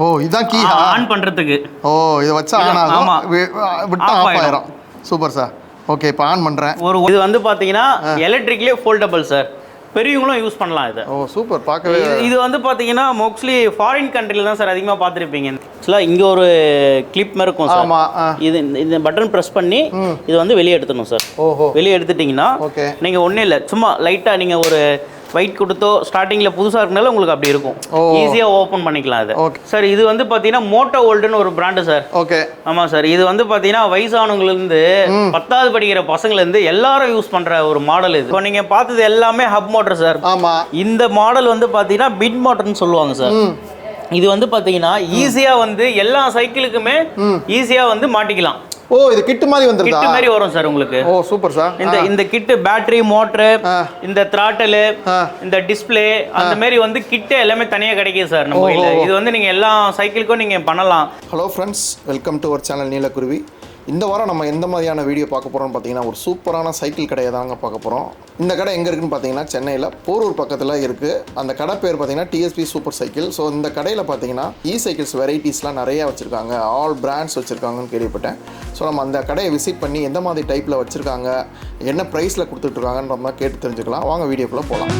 ஓ இதான் key on பண்றதுக்கு. ஓ இத வச்சா ஆன் ஆகும், விட்டா ஆஃப் ஆயிடும். Super sir. ஓகே இப்போ ஆன் பண்றேன். இது வந்து பாத்தீங்கன்னா எலக்ட்ரிக்லயே ஃபோல்டபிள் சார், பெரியவங்களும் யூஸ் பண்ணலாம் இதை. ஓ சூப்பர். பார்க்கவே இது வந்து பாத்தீங்கன்னா மோஸ்ட்லி ஃபாரின் கண்ட்ரில தான் சார் அதிகமாக பார்த்துருப்பீங்க. ஆக்சுவலாக இங்கே ஒரு கிளிப் மாதிரி இருக்கும் சார். இது இந்த பட்டன் ப்ரெஸ் பண்ணி இது வந்து வெளியே எடுத்துடணும் சார். ஓஹோ. வெளியே எடுத்துட்டிங்கன்னா நீங்கள் ஒன்றும் இல்லை, சும்மா லைட்டாக நீங்கள் ஒரு வெயிட் கொடுத்தோ ஸ்டார்டிங்கில் புதுசாக இருக்கனால உங்களுக்கு அப்படி இருக்கும், ஈஸியாக ஓப்பன் பண்ணிக்கலாம் அது. சார் இது வந்து பார்த்தீங்கன்னா மோட்டோ வேர்ல்டுன்னு ஒரு பிராண்டு சார். ஓகே. ஆமாம் சார். இது வந்து பார்த்தீங்கன்னா வயசானவங்கலேருந்து 10வது படிக்கிற பசங்கலேருந்து எல்லாரும் யூஸ் பண்ணுற ஒரு மாடல் இது. இப்போ நீங்கள் பார்த்தது எல்லாமே ஹப் மோட்டர் சார். ஆமாம். இந்த மாடல் வந்து பார்த்தீங்கன்னா பிட் மோட்டர்னு சொல்லுவாங்க சார். இது வந்து பார்த்தீங்கன்னா ஈஸியாக வந்து எல்லா சைக்கிளுக்குமே ஈஸியாக வந்து மாட்டிக்கலாம். ஓ இது கிட் மாதிரி வந்துருதா? கிட் மாதிரி வரும் சார் உங்களுக்கு. ஓ சூப்பர் சார். இந்த கிட் பேட்டரி, மோட்டர், இந்த த்ராட்டல், இந்த டிஸ்ப்ளே, அந்த மாதிரி வந்து கிட் எல்லாமே தனியா கிடைக்குது சார் நம்ம கையில. இது வந்து நீங்க எல்லா சைக்கிளுக்கும் நீங்க பண்ணலாம். Hello friends, welcome to our channel Neelakuruvi. இந்த வாரம் நம்ம எந்த மாதிரியான வீடியோ பார்க்க போகிறோம்னு பார்த்தீங்கன்னா ஒரு சூப்பரான சைக்கிள் கடையை தாங்க பார்க்க போகிறோம். இந்த கடை எங்கே இருக்குதுன்னு பார்த்தீங்கன்னா சென்னையில் போரூர் பக்கத்தில் இருக்குது. அந்த கடை பேர் பார்த்தீங்கன்னா டிஎஸ்பி சூப்பர் சைக்கிள். ஸோ இந்த கடையில் பார்த்தீங்கன்னா சைக்கிள்ஸ் வெரைட்டிஸ்லாம் நிறையா வச்சுருக்காங்க, ஆல் பிராண்ட்ஸ் வச்சுருக்காங்கன்னு கேள்விப்பட்டேன். ஸோ நம்ம அந்த கடையை விசிட் பண்ணி எந்த மாதிரி டைப்பில் வச்சுருக்காங்க, என்ன ப்ரைஸில் கொடுத்துட்ருக்காங்கன்ற மாதிரி கேட்டு தெரிஞ்சுக்கலாம். வாங்க வீடியோக்குள்ளே போகலாம்.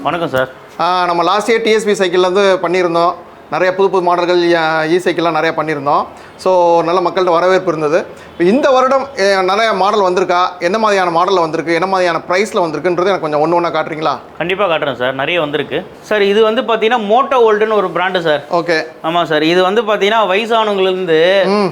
வணக்கம் சார். நம்ம லாஸ்ட் இயர் டிஎஸ்பி சைக்கிளில் வந்து பண்ணியிருந்தோம். நிறைய புது மாடல்கள் சைக்கிள்லாம் நிறையா பண்ணியிருந்தோம். ஸோ நல்ல மக்கள்கிட்ட வரவேற்பு இருந்தது. இப்போ இந்த வருடம் நிறைய மாடல் வந்திருக்கா, என்ன மாதிரியான மாடலில் வந்திருக்கு, என்ன மாதிரியான ப்ரைஸில் வந்திருக்குன்றது எனக்கு கொஞ்சம் ஒன்று ஒன்றா காட்டுறீங்களா? கண்டிப்பாக காட்டுறேன் சார். நிறைய வந்திருக்கு சார். இது வந்து பார்த்தீங்கன்னா மோட்டோ வேர்ல்டுன்னு ஒரு பிராண்டு சார். ஓகே. ஆமாம் சார். இது வந்து பார்த்தீங்கன்னா வயசானவங்கலேருந்து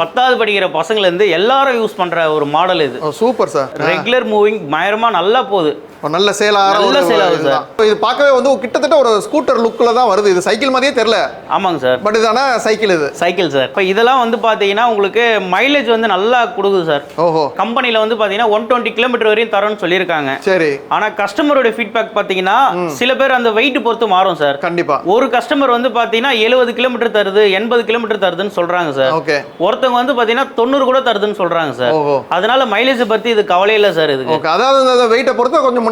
10வது படிக்கிற பசங்கலேருந்து எல்லாரும் யூஸ் பண்ணுற ஒரு மாடல் இது. Super sir. ரெகுலர் மூவிங் பயங்கரமாக நல்லா போகுது, நல்ல சேல் ஆகுது சார். இது பார்க்கவே வந்து கிட்டத்தட்ட ஒரு ஸ்கூட்டர் லுக்கில் தான் வருது. இது சைக்கிள் மாதிரியே தெரியல. ஆமாங்க சார். பட் இதான சைக்கிள், இது சைக்கிள் சார். இப்போ இதெல்லாம் வந்து பார்த்தீங்கன்னா உங்களுக்கு மைலேஜ் வந்து நல்லா கொடுக்குது சார். ஓஹோ. கம்பெனியில் வந்து பார்த்தீங்கன்னா 120 கிலோமீட்டர் வரையும் தரோன்னு சொல்லியிருக்காங்க. சரி. ஆனால் கஸ்டமரோட ஃபீட்பேக் பார்த்தீங்கன்னா சில பேர் அந்த வெயிட் பொறுத்து மாறும் சார். கண்டிப்பாக. ஒரு கஸ்டமர் வந்து பார்த்தீங்கன்னா 70 கிலோமீட்டர் தருது, 80 கிலோமீட்டர் தருதுன்னு சொல்கிறாங்க சார். ஓகே. ஒருத்தவங்க வந்து பார்த்தீங்கன்னா 90 கூட தருதுன்னு சொல்கிறாங்க சார். அதனால மைலேஜ் பற்றி இது கவலை இல்லை சார். இதுக்கு அதாவது வெயிட்டை பொறுத்து கொஞ்சம் முன்ன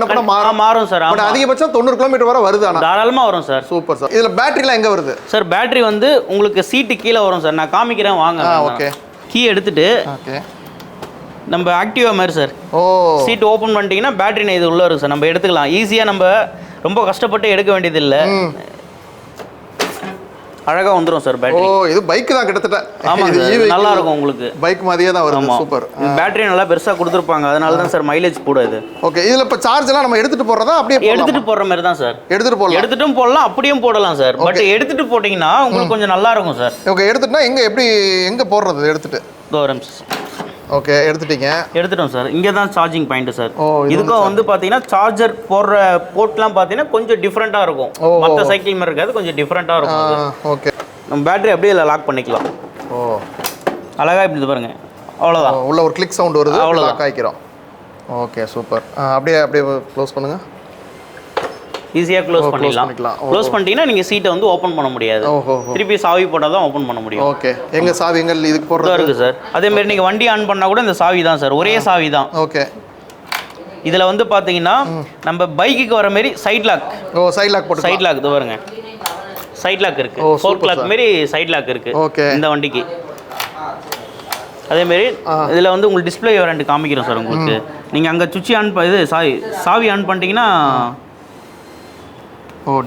மாறும் சார். அதிகபட்சம் 90 கிலோமீட்டர் வரை வருது. தாராளமா வரும் சார். Super sir. இதுல பேட்டரிலாம் எங்க வருது சார்? பேட்டரி வந்து உங்களுக்கு சீட்டு கீழே வரும் சார். நான் காமிக்கிறேன் வாங்க. ஓகே. கீ எடுத்துட்டு நம்ம ஆக்டிவா மாதிரி சார். சீட் ஓப்பன் பண்ணிட்டீங்கன்னா பேட்டரி இது உள்ள இருக்கு சார். நம்ம எடுத்துக்கலாம் ஈஸியா. நம்ம ரொம்ப கஷ்டப்பட்டு எடுக்க வேண்டியது இல்லை, அழகா வந்துரும் சார் பேட்டரி. இது பைக் தான் கிட்டத்தட்ட. ஆமா, நல்லா இருக்கும் உங்களுக்கு. பைக் மாதிரியே தான் வருது. சூப்பர். பேட்டரி நல்லா பெருசா கொடுத்துருப்பாங்க, அதனால தான் சார் மைலேஜ் கூட இது. ஓகே. இதுல இப்ப சார்ஜ் எல்லாம் நம்ம எடுத்துட்டு போறதா அப்படியே எடுத்துட்டு போற மாதிரி தான் சார். எடுத்துட்டு போடலாம், எடுத்துட்டும் போடலாம், அப்படியும் போடலாம் சார். பட் எடுத்துட்டு போட்டீங்கன்னா உங்களுக்கு கொஞ்சம் நல்லா இருக்கும் சார். ஓகே. எடுத்துட்டா எங்க போடுறது? எடுத்துட்டு ஓகே எடுத்துட்டீங்க. எடுத்துட்டோம் சார். இங்கே தான் சார்ஜிங் பாயிண்ட் சார். இதுக்கும் வந்து பார்த்தீங்கன்னா சார்ஜர் போடுற போர்ட்லாம் பார்த்தீங்கன்னா கொஞ்சம் டிஃப்ரெண்ட்டாக இருக்கும். மற்ற சைக்கிள் மாதிரி இருக்காது, கொஞ்சம் டிஃப்ரெண்ட்டாக இருக்கும். ஓகே. நம்ம பேட்டரி அப்படியே இதில் லாக் பண்ணிக்கலாம். அழகாக இப்படி பாருங்க, அவ்வளோதான். உள்ள ஒரு கிளிக் சவுண்ட் வருது, அவ்வளோ லாக் ஆகிக்கிறோம். Okay super. அப்படியே க்ளோஸ் பண்ணுங்க. ஈஸியாக க்ளோஸ் பண்ணிடலாம். க்ளோஸ் பண்ணிட்டீங்கன்னா நீங்கள் சீட்டை வந்து ஓப்பன் பண்ண முடியாது. திருப்பி சாவி போட்டால் தான் ஓப்பன் பண்ண முடியும். ஓகே. எங்கள் சாவி இதுக்கு போடுறது இருக்குது சார். அதேமாரி நீங்கள் வண்டி ஆன் பண்ணால் கூட இந்த சாவி தான் சார், ஒரே சாவி தான். ஓகே. இதில் வந்து பார்த்தீங்கன்னா நம்ம பைக்குக்கு வர மாரி சைட் லாக். சைட் லாக் போட்டு சைட் லாக் இது பாருங்க, சைட் லாக் இருக்கு. 4 லாக் மாரி சைட் லாக் இருக்கு. ஓகே. இந்த வண்டிக்கு அதேமாரி இதில் வந்து உங்களுக்கு டிஸ்பிளே வேரண்ட் காமிக்கிறோம் சார். உங்களுக்கு நீங்கள் அங்கே சுவிட்ச் ஆன் இது சாவி ஆன் பண்ணிட்டீங்கன்னா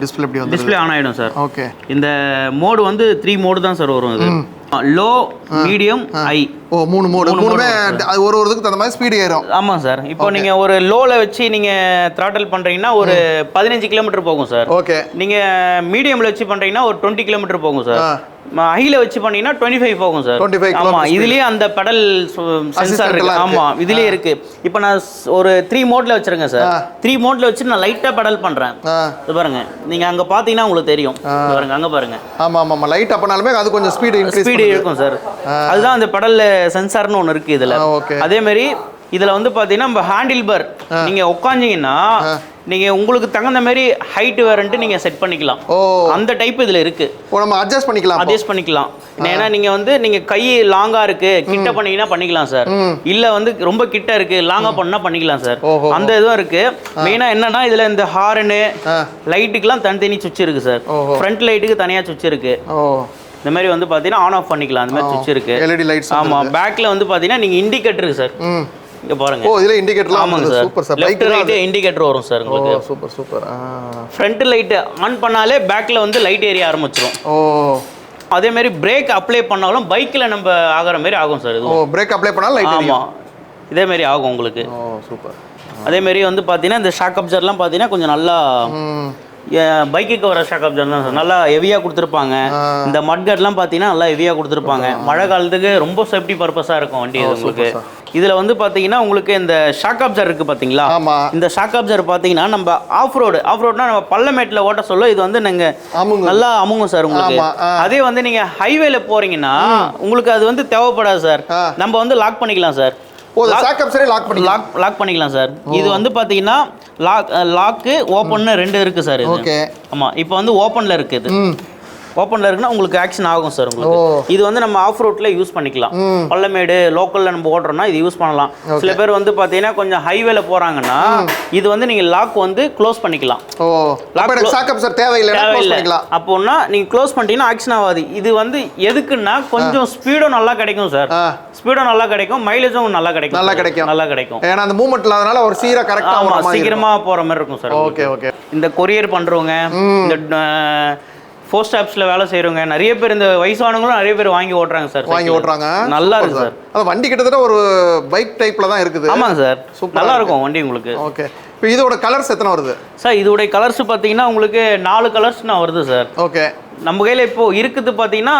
டிஸ்பிளே இப்படி வந்து டிஸ்பிளே ஆன் ஆகிடும் சார். ஓகே. இந்த மோடு வந்து 3 மோடு தான் சார் வரும். இது லோ, மீடியம், ஹை. ஓ 3 மோடு மூணுமே ஒரு இதுக்கு தகுந்த மாதிரி ஸ்பீடு ஏறும். ஆமாம் சார். இப்போ நீங்கள் ஒரு லோவில் வச்சு நீங்கள் த்ராட்டல் பண்ணுறீங்கன்னா ஒரு 15 கிலோமீட்டர் போகும் சார். ஓகே. நீங்கள் மீடியமில் வச்சு பண்ணுறீங்கன்னா ஒரு 20 கிலோமீட்டர் போகும் சார். ஹைல வச்சு பண்ணீங்கன்னா 25 போகும் சார். 25 ஆமா, இதுலயே அந்த பெடல் சென்சார் இருக்கு. ஆமா, இதுலயே இருக்கு. இப்போ நான் ஒரு 3 மோட்ல வச்சிருக்கேன் சார். 3 மோட்ல வச்சு நான் லைட்டா பெடல் பண்றேன். இது பாருங்க, நீங்க அங்க பாத்தீங்கன்னா உங்களுக்கு தெரியும். பாருங்க, அங்க பாருங்க. ஆமா ஆமா, லைட் அப்பனாலுமே அது கொஞ்சம் ஸ்பீடு இருக்கும் சார். அதுதான் அந்த பெடல் சென்சார்னு ஒன்னு இருக்கு இதுல. அதே மாதிரி இதுல வந்து பாத்தீங்கன்னா நம்ம ஹேண்டில் பார் நீங்க உட்காந்தீங்கன்னா நீங்க உங்களுக்கு தகுந்த மாதிரி ஹைட் வேறன்ட்டு நீங்க செட் பண்ணிக்கலாம். அந்த டைப் இதுல இருக்கு. நம்ம அட்ஜஸ்ட் பண்ணிக்கலாம். ஏன்னா நீங்க வந்து நீங்க கை லாங்கா இருக்கு கிட்ட பண்ணீங்கன்னா பண்ணிக்கலாம் சார். இல்ல வந்து ரொம்ப கிட்ட இருக்கு லாங்கா பண்ணா பண்ணிக்கலாம் சார். அந்த இதுவும் இருக்கு. மெயினா என்னன்னா இதுல இந்த ஹார்ன் லைட்டுக்குலாம் தனித்தனி சுவிட்ச் இருக்கு சார். ஃப்ரண்ட் லைட்டுக்கு தனியா சுவிட்ச் இருக்கு. இந்த மாதிரி வந்து பாத்தீங்கன்னா ஆன் ஆஃப் பண்ணிக்கலாம். அந்த மாதிரி சுவிட்ச் இருக்கு. LED lights. ஆமா, பேக்ல வந்து பாத்தீங்கன்னா நீங்க இண்டிகேட்டர் இருக்கு சார். இங்க பாருங்க. இதுல இண்டிகேட்டர்லாம். ஆமாங்க sir. Super sir. Left right indicator வரும் சார் உங்களுக்கு. சூப்பர். ஃப்ரண்ட் லைட் ஆன் பண்ணாலே பேக்ல வந்து லைட் ஏரிய ஆரம்பிச்சிரும். அதே மாதிரி பிரேக் அப்ளை பண்ணாலும் பைக்ல நம்ம ஆகுற மாதிரி ஆகும் சார். இது பிரேக் அப்ளை பண்ணாலும் லைட் ஏரியும். ஆமா, இதே மாதிரி ஆகும் உங்களுக்கு. சூப்பர். அதே மாதிரி வந்து பாத்தீங்கன்னா இந்த ஷாக் அப்சர்லாம் பாத்தீங்கன்னா கொஞ்சம் நல்லா பைக்குக்கு வர ஷாக் அப்சர் தான் சார். நல்லா ஹெவியாக கொடுத்துருப்பாங்க. இந்த மட்கார்ட்லாம் பார்த்தீங்கன்னா நல்லா ஹெவியாக கொடுத்துருப்பாங்க. மழை காலத்துக்கு ரொம்ப சேஃப்டி பர்பஸாக இருக்கும் வண்டி இது உங்களுக்கு. இதில் வந்து பார்த்தீங்கன்னா உங்களுக்கு இந்த ஷாக் அப்சர் இருக்குது பார்த்தீங்களா? இந்த ஷாக் அப்சர் பார்த்தீங்கன்னா நம்ம ஆஃப்ரோட்னா நம்ம பள்ளமேட்டில் ஓட்ட சொல்ல இது வந்து நீங்கள் நல்லா அமுங்கும் சார் உங்களுக்கு. அதே வந்து நீங்கள் ஹைவேல போகிறீங்கன்னா உங்களுக்கு அது வந்து தேவைப்படாது சார். நம்ம வந்து லாக் பண்ணிக்கலாம் சார். லாக் பண்ணிக்கலாம் சார். இது வந்து பாத்தீங்கன்னா லாக்கு ஓப்பன் 2 இருக்கு சார். ஓகே. ஆமா, இப்போ வந்து ஓப்பன்ல இருக்குது. ஓப்பன்ல இருக்குன்னா உங்களுக்கு ஆக்ஷன் ஆகும் சார் உங்களுக்கு. இது வந்து நம்ம ஆஃப் ரோட்ல யூஸ் பண்ணிக்கலாம். பள்ளமேடு லோக்கல்ல நம்ம ஓடுறோம்னா இது யூஸ் பண்ணலாம். சில பேர் வந்து பாத்தீங்கன்னா கொஞ்சம் ஹைவேல போறாங்கன்னா இது வந்து நீங்க லாக் வந்து க்ளோஸ் பண்ணிக்கலாம். ஷாக் அப்சர் தேவையில்லைனா க்ளோஸ் பண்ணிக்கலாம். அப்போனா நீங்க க்ளோஸ் பண்ணிட்டீங்கன்னா ஆக்ஷன் ஆகாது. இது வந்து எதுக்குன்னா கொஞ்சம் ஸ்பீடும் நல்லா கிடைக்கும் சார். ஸ்பீடும் நல்லா கிடைக்கும், மைலேஜும் நல்லா கிடைக்கும். ஏன்னா அந்த மூவ்மெண்ட் இல்லாதனால ஒரு சீரா கரெக்ட்டா சீக்கிரமா போற மாதிரி இருக்கும் சார். ஓகே. இந்த கொரியர் பண்றவங்க, இந்த போஸ்ட் ஆப்ஸ்ல வேலை செய்யறவங்க நிறைய பேர், இந்த வயசானவங்களும் நிறைய பேர் வாங்கி ஓட்டுறாங்க. நல்லா இருக்கு சார். அது வண்டி கிட்டத்தட்ட ஒரு பைக் டைப்ல தான் இருக்குது. ஆமாங்க சார், நல்லா இருக்கும் வண்டி உங்களுக்கு. ஓகே. இப்போ இதோட கலர்ஸ் எத்தனை வருது சார்? இதோட கலர்ஸ் பார்த்தீங்கன்னா உங்களுக்கு 4 கலர்ஸ்னா வருது சார். ஓகே. நம்ம கையில் இப்போ இருக்குது பார்த்தீங்கன்னா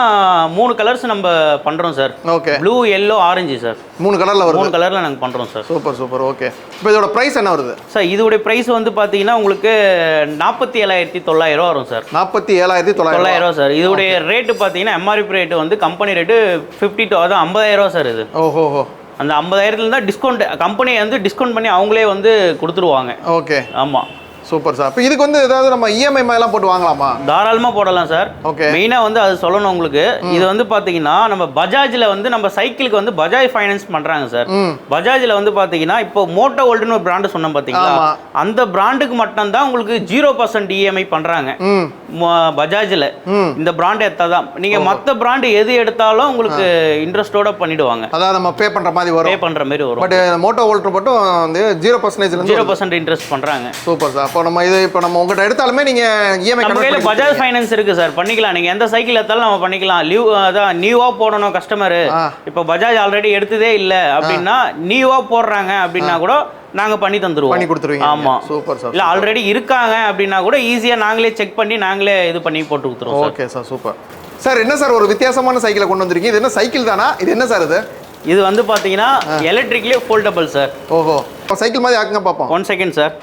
3 கலர்ஸ் நம்ம பண்ணுறோம் sir. Okay. Blue, yellow, orange sir. 3 கலரில் வருது. 3 கலரில் நாங்கள் பண்ணுறோம் சார். சூப்பர். ஓகே. இப்போ இதோட ப்ரைஸ் என்ன வருது சார்? இதோட ப்ரைஸ் வந்து பார்த்தீங்கன்னா உங்களுக்கு 47,900 வரும் சார். 47,900 சார். இதோடைய ரேட்டு பார்த்தீங்கன்னா எம்ஆர்பி ரேட்டு வந்து கம்பெனி ரேட்டு 52, அதான் 50,000 சார் இது. அந்த 50,000 தான் டிஸ்கவுண்ட். கம்பெனி வந்து டிஸ்கவுண்ட் பண்ணி அவங்களே வந்து கொடுத்துருவாங்க. ஓகே. ஆமாம். Super sir. இப்போ இதுக்கு வந்து ஏதாவது நம்ம இஎம்ஐ மாதிரிலாம் போட்டு வாங்கலாமா? தாராளமாக போடலாம் சார். ஓகே. மெயினாக வந்து அது சொல்லணும் உங்களுக்கு. இது வந்து பார்த்தீங்கன்னா நம்ம பஜாஜில் வந்து நம்ம சைக்கிளுக்கு வந்து பஜாஜ் ஃபைனான்ஸ் பண்ணுறாங்க சார். பஜாஜில் வந்து பார்த்தீங்கன்னா இப்போ மோட்டோ வோல்ட்னு ஒரு பிராண்டு சொன்னோம் பார்த்தீங்களா? அந்த பிராண்டுக்கு மட்டும்தான் உங்களுக்கு 0% இஎம்ஐ பண்ணுறாங்க பஜாஜில். இந்த பிராண்ட் எடுத்தாதான். நீங்கள் மற்ற பிராண்டு எது எடுத்தாலும் உங்களுக்கு இன்ட்ரெஸ்டோட பண்ணிடுவாங்க. அதான் நம்ம பே பண்ணுற மாதிரி வரும். பட் மோட்டோ வோல்ட் மட்டும் வந்து 0% இன்ட்ரெஸ்ட் பண்ணுறாங்க. Super sir. இப்போ நம்ம உங்கள்கிட்ட எடுத்தாலுமே நீங்கள் இஎம்ஐ நம்ம கையில் பஜாஜ் ஃபைனான்ஸ் இருக்குது சார், பண்ணிக்கலாம். நீங்கள் எந்த சைக்கிள் எடுத்தாலும் நம்ம பண்ணிக்கலாம். அதான் நியூவாக போடணும் கஸ்டமரு, இப்போ பஜாஜ் ஆல்ரெடி எடுத்ததே இல்லை அப்படின்னா நியூவாக போடுறாங்க அப்படின்னா கூட நாங்கள் பண்ணி தந்துடுவோம், பண்ணி கொடுத்துருவீங்க. ஆமாம், சூப்பர் சார். இல்லை ஆல்ரெடி இருக்காங்க அப்படின்னா கூட ஈஸியாக நாங்களே செக் பண்ணி நாங்களே இது பண்ணி போட்டு கொடுத்துருவோம். Okay sir, super sir. என்ன சார் ஒரு வித்தியாசமான சைக்கிளை கொண்டு வந்திருக்கீங்க? இது என்ன சைக்கிள் தானா? இது என்ன சார் இது வந்து பார்த்தீங்கன்னா எலக்ட்ரிக்லேயே ஃபோல்டபுள் சார். சைக்கிள் மாதிரி ஆக்குங்க பார்ப்போம். 1 செகண்ட் சார்.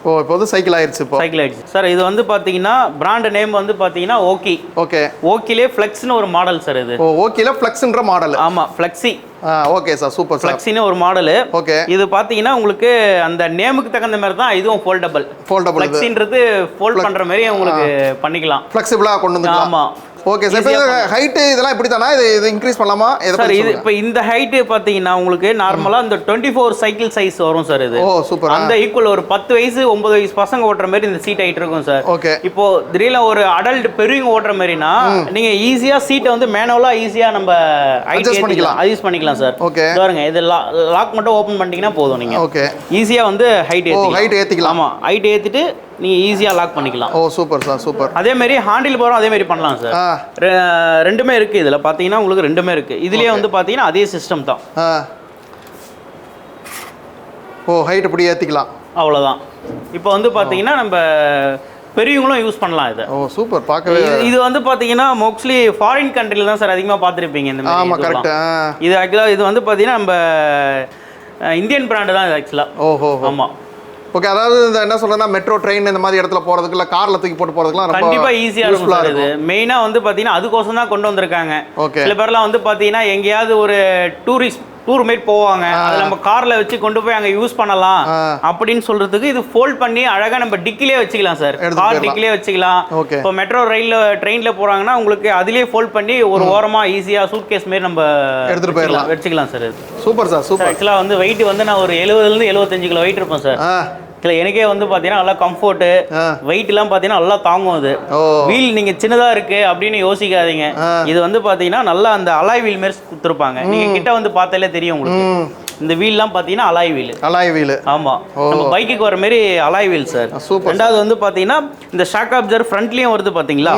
இப்போ வந்து சைக்கிள் ஆயிடுச்சு. சார் இது வந்து பாத்தீங்கன்னா பிராண்ட் நேம் வந்து பாத்தீங்கன்னா ஓகே. ஓக்கிலே ஃப்ளெக்ஸ்னு ஒரு மாடல் சார். இது ஓக்கில ஃப்ளெக்ஸ்ன்ற மாடல். ஆமா, flexi. Okay sir, super sir. ஃப்ளெக்ஸின்னு ஒரு மாடல். ஓகே. இது பாத்தீங்கன்னா உங்களுக்கு அந்த நேமுக்கு தகுந்த மாதிரி தான் இதுவும் ஃபோல்டபிள். ஃப்ளெக்ஸின்றது ஃபோல்ட் பண்ற மாதிரி உங்களுக்கு பண்ணிக்கலாம், ஃப்ளெக்சிபிளா கொண்டு வந்துக்கலாம். ஆமா. Okay sir. ஹைட் இதெல்லாம் எப்படி தானா? இது இன்க்ரீஸ் பண்ணலாமா? சார் இது இப்போ இந்த ஹைட் பாத்தீங்கன்னா உங்களுக்கு நார்மலா இந்த 24 சைக்கிள் சைஸ் வரும் சார். இது சூப்பர். அந்த ஈக்குவல் ஒரு 10 வயசு 9 வயசு பசங்க ஓட்டுற மாதிரி இந்த சீட் ஹைட் இருக்கும் சார். ஓகே. இப்போ திடீர்னு ஒரு அடல்ட் பெரியவங்க ஓட்டுற மாதிரினா நீங்க ஈஸியா சீட்டை வந்து மேனுவலா ஈஸியா நம்ம அட்ஜஸ்ட் பண்ணிக்கலாம் சார். ஓகே. பாருங்க, இது லாக் மட்டும் ஓபன் பண்ணிட்டீங்கன்னா போதும். நீங்க ஓகே ஈஸியா வந்து ஹைட் ஏத்திக்கலாம். ஆமா, ஹைட் ஏத்திட்டு நீங்கள் ஈஸியாக லாக் பண்ணிக்கலாம். ஓ சூப்பர் சார் சூப்பர். அதேமாரி ஹேண்டில் பாரும் அதேமாரி பண்ணலாம் சார். ரெண்டுமே இருக்குது இதில் பார்த்தீங்கன்னா உங்களுக்கு ரெண்டுமே இருக்குது. இதுலேயே வந்து பார்த்தீங்கன்னா அதே சிஸ்டம் தான். ஓ ஹைட் இப்படி ஏற்றிக்கலாம் அவ்வளோதான். இப்போ வந்து பார்த்தீங்கன்னா நம்ம பெரியவங்களும் யூஸ் பண்ணலாம் இதை. ஓ சூப்பர். பார்க்கவே இது வந்து பார்த்தீங்கன்னா மோஸ்ட்லி ஃபாரின் கண்ட்ரியில் தான் சார் அதிகமாக பார்த்துருப்பீங்க இந்த மாதிரி. ஆமாம் கரெக்ட். இது ஆக்சுவலாக இது வந்து பார்த்தீங்கன்னா நம்ம இந்தியன் பிராண்டு தான் இது ஆக்சுவலாக. ஓஹோ ஆமாம். ஓகே. அதாவது இந்த என்ன சொல்றேன்னா மெட்ரோ ட்ரெயின் இந்த மாதிரி இடத்துல போகிறதுக்கு இல்லை காரில் தூக்கி போட்டு போகிறதுக்குலாம் கண்டிப்பாக ஈஸியாக இருக்கும் சார். இது மெயினாக வந்து பார்த்தீங்கன்னா அதுக்கோசம் தான் கொண்டு வந்திருக்காங்க. ஓகே. சில பேர்லாம் வந்து பார்த்தீங்கன்னா எங்கேயாவது ஒரு டூர் மாரி போவாங்க, அதை நம்ம கார்ல வச்சு கொண்டு போய் அங்க யூஸ் பண்ணலாம் அப்படின்னு சொல்றதுக்கு இது ஃபோல்ட் பண்ணி அழகா நம்ம டிக்கிலே வச்சுக்கலாம் சார். கார் டிக்கிலே வச்சுக்கலாம். இப்போ மெட்ரோ ரயில்ல ட்ரெயின்ல போறாங்கன்னா உங்களுக்கு அதிலே ஃபோல்ட் பண்ணி ஒரு ஓரமா ஈஸியா சூட்கேஸ் மாதிரி நம்ம எடுத்துட்டு போயிடலாம் வச்சுக்கலாம் சார். Super sir super. ஆக்சுவலா வந்து வெயிட் வந்து நான் ஒரு 70 to 75 கிலோ வெயிட் இருப்பேன் சார். இல்லை எனக்கே வந்து பார்த்தீங்கன்னா நல்லா கம்ஃபர்ட்டு, வெயிட்லாம் பார்த்தீங்கன்னா நல்லா தாங்கும். அது வீல் நீங்கள் சின்னதாக இருக்குது அப்படின்னு யோசிக்காதீங்க. இது வந்து பார்த்தீங்கன்னா நல்லா அந்த அலாய் வீல் மாரி கொடுத்துருப்பாங்க. நீங்கள் கிட்ட வந்து பார்த்தாலே தெரியும் உங்களுக்கு. இந்த வீல்லாம் பார்த்தீங்கன்னா அலாய் வீல். ஆமாம், நம்ம பைக்குக்கு வர மாதிரி அலாய் வீல் சார். ரெண்டாவது வந்து பார்த்தீங்கன்னா இந்த ஷாக் அப்சர் ஃப்ரண்ட்லேயும் வருது பார்த்தீங்களா,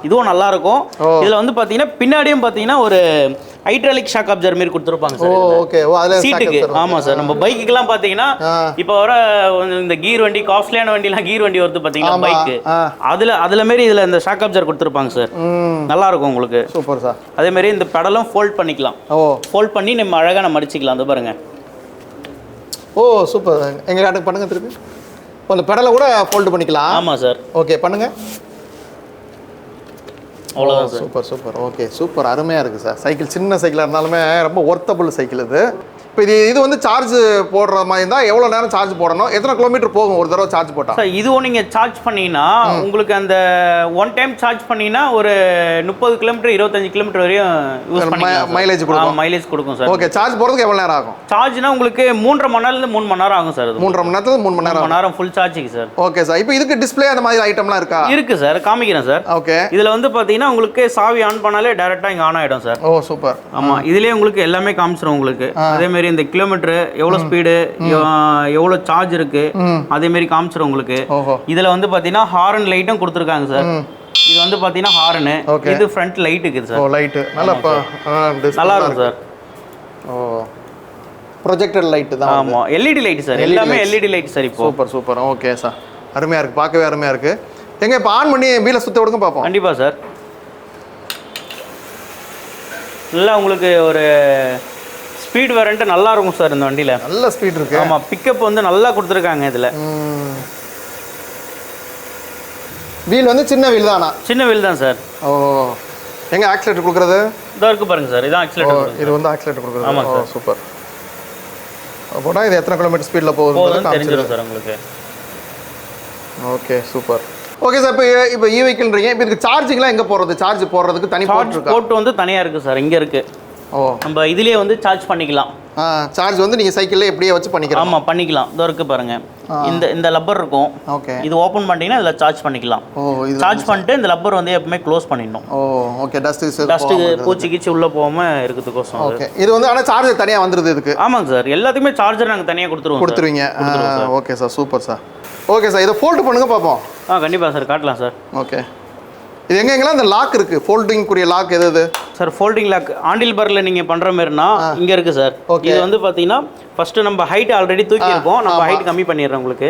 இதுவும் நல்லா இருக்கும். இதில் வந்து பார்த்தீங்கன்னா பின்னாடியும் பார்த்தீங்கன்னா ஒரு ஹைட்ராலிக் ஷாக் அப்சர் மாதிரி கொடுத்துருப்பாங்க சார். ஓகே. சீட்டுக்கு. ஆமாம் சார். நம்ம பைக்குக்கெல்லாம் பார்த்தீங்கன்னா இப்போ வர இந்த கீர் வண்டி, காஸ்ட்லியான வண்டிலாம் கீர் வண்டி வருது பார்த்தீங்களா பைக்கு, அதில் மாரி இதில் இந்த ஷாக் அப்சர் கொடுத்துருப்பாங்க சார். நல்லா இருக்கும் உங்களுக்கு. Super sir. அதே மாதிரி இந்த பெடலும் ஃபோல்ட் பண்ணிக்கலாம். ஃபோல்ட் பண்ணி நம்ம அழகாக நம்ம அடிச்சிக்கலாம். அந்த பாருங்க. ஓ சூப்பர். எங்கள் காட்டுக்கு பண்ணுங்க திருப்பி. அந்த பெடலை கூட ஃபோல்டு பண்ணிக்கலாம். ஆமாம் சார். ஓகே பண்ணுங்க. அவ்வளோதான் sir. Super super. Okay super. அருமையாக இருக்குது சார். சைக்கிள் சின்ன சைக்கிளாக இருந்தாலுமே ரொம்ப ஒர்த்தபிள் சைக்கிள் இது. இப்போ இது வந்து சார்ஜ் போடுற மாதிரி இருந்தால் எவ்வளோ நேரம் சார்ஜ் போடணும், எத்தனை கிலோமீட்டர் போகும் ஒரு தடவை சார்ஜ் போட்டால்? சார் இதுவும் நீங்கள் சார்ஜ் பண்ணீங்கன்னா உங்களுக்கு அந்த ஒன் டைம் சார்ஜ் பண்ணீங்கன்னா ஒரு 30 கிலோமீட்டர் 25 கிலோமீட்டர் வரையும் யூஸ் பண்ணிக்கலாம். மைலேஜ் கொடுக்கும். மைலேஜ் கொடுக்கும் சார். ஓகே. சார்ஜ் போகிறதுக்கு எவ்வளோ நேரம் ஆகும்? சார்ஜ்னா உங்களுக்கு 3.5 மணி நேரம்லேருந்து 3 மணி நேரம் ஆகும் சார். 3.5 மணி நேரத்துல 3 மணி நேரம் ஃபுல் சார்ஜுக்கு சார். Okay sir. இப்போ இதுக்கு டிஸ்பிளே அந்த மாதிரி ஐட்டம்லாம் இருக்கா? இருக்கு சார், காமிக்கிறேன் சார். ஓகே. இதில் வந்து பார்த்தீங்கன்னா உங்களுக்கு சாவி ஆன் பண்ணாலே டேரெக்டாக இங்கே ஆன் ஆகிடும் சார். ஓ சூப்பர். ஆமாம், இதுலேயே உங்களுக்கு எல்லாமே காமிச்சிடும் உங்களுக்கு. அதேமாரி இந்த கிலோமீட்டர் எவ்வளோ ஸ்பீடு, எவ்வளோ சார்ஜ் இருக்கு, அதேமாரி காமிச்சிடும் உங்களுக்கு. இதில் வந்து பார்த்தீங்கன்னா ஹாரன் லைட்டும் கொடுத்துருக்காங்க சார். இது வந்து பார்த்தீங்கன்னா ஹாரனு, இது ஃப்ரண்ட் லைட் இருக்குது சார். ஓ லைட்டு நல்லா இருக்கும் சார். ஓ ப்ரொஜெக்டர் லைட் தான். ஆமாம், எல்இடி லைட் சார். எல்லாமே எல்இடி லைட் சார். இப்போ சூப்பர் சூப்பர். Okay sir. அருமையாக இருக்குது, பார்க்கவே அருமையாக இருக்குது. எங்க இப்போ ஆன் பண்ணி வீலை சுற்ற விடுங்க பார்ப்போம். கண்டிப்பாக சார். நல்லா உங்களுக்கு ஒரு ஸ்பீட் வேரண்ட்டு நல்லா இருக்கும் சார் இந்த வண்டியில். நல்ல ஸ்பீட் இருக்குது. ஆமாம், பிக்கப் வந்து நல்லா கொடுத்துருக்காங்க இதில். வீல் வந்து சின்ன வீல் தானா? சின்ன வீல் தான் சார். ஓ எங்க ஆக்சிலேட்டர் கொடுக்குறது? இதோ இருக்கு பாருங்க சார். இதான் ஆக்சிலேட்டர். இது வந்து ஆக்சிலேட்டர் கொடுக்குறது. ஆமாம் சார். சூப்பர். போட்டால் இது எத்தனை கிலோமீட்டர் ஸ்பீடில் போகுதுன்னு தெரிஞ்சிடும் சார் உங்களுக்கு. Okay super. Okay sir. இப்போ இ வெஹிக்கிள்ன்றீங்க, இப்போ இதுக்கு சார்ஜிங்லாம் எங்கே போடுறது? சார்ஜ் போடுறதுக்கு தனி போட்டு வந்து தனியாக இருக்குது சார். இங்கே இருக்குது. ஓ நம்ம இதுலேயே வந்து சார்ஜ் பண்ணிக்கலாம். சார்ஜ் வந்து நீங்கள் சைக்கிளில் எப்படியே வச்சு பண்ணிக்கலாம். ஆமாம் பண்ணிக்கலாம். இதோ இருக்குது பாருங்க. இந்த லப்பர் இருக்கும். ஓகே. இது ஓப்பன் பண்ணிட்டீங்கன்னா இதில் சார்ஜ் பண்ணிக்கலாம். ஓ இது சார்ஜ் பண்ணிட்டு இந்த லப்பர் வந்து எப்பவுமே க்ளோஸ் பண்ணிடணும். ஓ ஓகே. டஸ்ட்டு பூச்சி கீச்சி உள்ளே போகாமல் இருக்கிறதுக்கோசம். ஓகே. இது வந்து ஆனால் சார்ஜர் தனியாக வந்துடுது இதுக்கு? ஆமாங்க சார். எல்லாத்துக்குமே சார்ஜர் நாங்கள் தனியாக கொடுத்துருவீங்க. Okay sir. Super sir. Okay sir. இதை ஃபோல்டு பண்ணுங்க பார்ப்போம். கண்டிப்பாக சார், காட்டலாம் சார். ஓகே. இது எங்கெங்கெல்லாம் இந்த லாக் இருக்குது, ஃபோல்டிங்குரிய லாக் எது? சார் ஃபோல்டிங் லாக் ஹேண்டில் பாரில் நீங்கள் பண்ணுற மாதிரினா இங்கே இருக்குது சார். ஓகே. இது வந்து பார்த்தீங்கன்னா ஃபஸ்ட்டு நம்ம ஹைட் ஆல்ரெடி தூக்கி இருக்கோம், நம்ம ஹைட் கம்மி பண்ணிடுறோம் உங்களுக்கு.